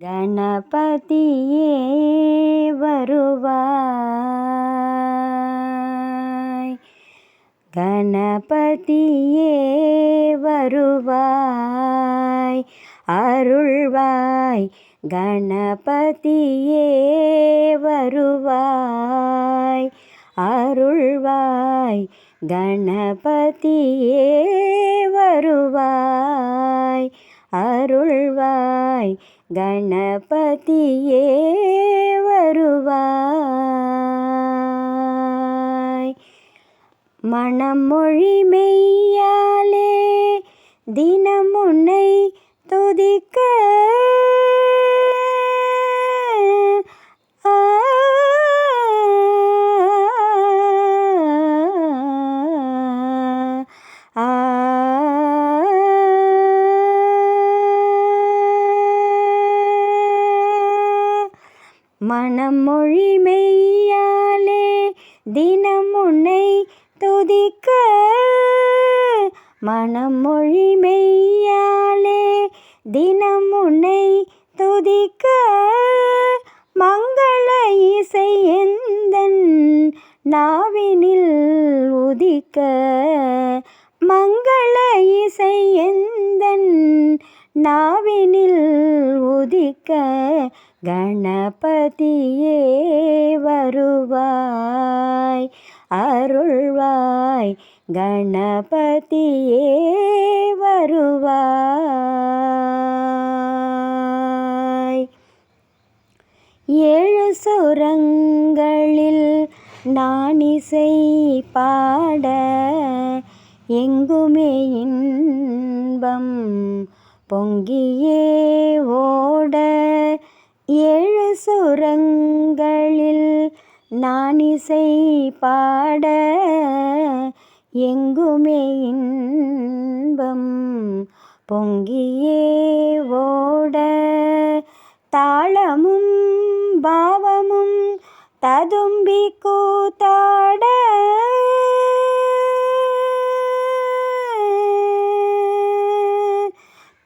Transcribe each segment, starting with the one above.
கணபதியே வருவாய், கணபதியே வருவாய், அருள்வாய், கணபதியே வருவாய், அருள்வாய், கணபதியே வருவாய், அருள்வாய், கணபதியே வருவாய். மனமொழி மெய்யாலே தினம் உன்னை துதிக்க மனமொழி மெய்யாலே தினம் உன்னை துதிக்க, மனமொழி மெய்யாலே தினம் உன்னை துதிக்க, மங்கள இசை எந்தன் நாவினில் உதிக்க, மங்கள இசை எந்தன் நாவினில் உதிக்க, கணபதியே வருவாய், அருள்வாய், கணபதியே வருவாய். ஏழு சுரங்களில் நான் இசை பாட, எங்குமே இன்பம் பொங்கியே ஓட, ஏழு சுரங்களில் நான் இசை பாட, எங்குமே இன்பம் பொங்கியே ஓட, தாளமும் பாவமும் ததும்பி கூத்தாட,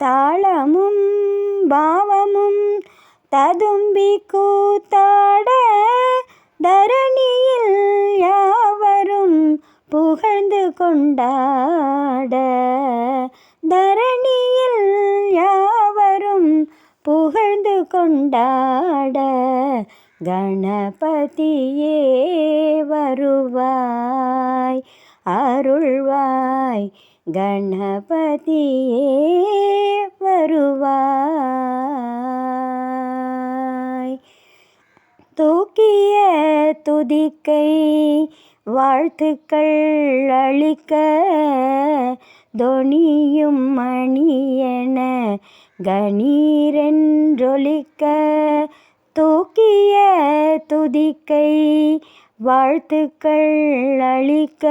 தாளமும் பாவமும் ததும்பி கூத்தாட, தரணியில் யாவரும் புகழ்ந்து கொண்டாட, தரணியில் யாவரும் புகழ்ந்து கொண்டாட, கணபதியே வருவாய், அருள்வாய், கணபதியே வருவாய். தூக்கிய துதிக்கை வாழ்த்துக்கள் அளிக்க, தொனியும் மணியென கணீரென்றொலிக்க, தூக்கிய துதிக்கை வாழ்த்துக்கள் அளிக்க,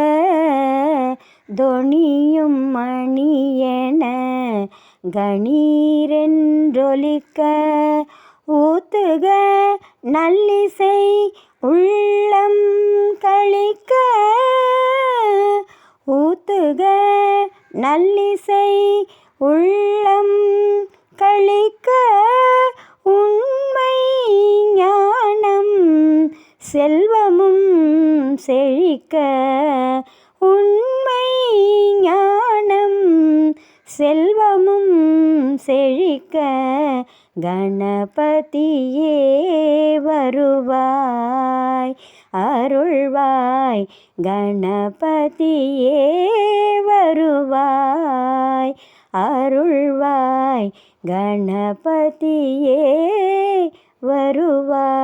தொனியும் மணியென கணீரென்றொலிக்க, ஊத்துக நல்லிசை உள்ளம் களிக்க, ஊத்துக நல்லிசை உள்ளம் களிக்க, உண்மை ஞானம் செல்வமும் செழிக்க, உண்மை ஞானம் செல்வமும் செழிக்க, கணபதியே வருவாய், அருள்வாய், கணபதியே வருவாய், அருள்வாய், கணபதியே வருவாய்.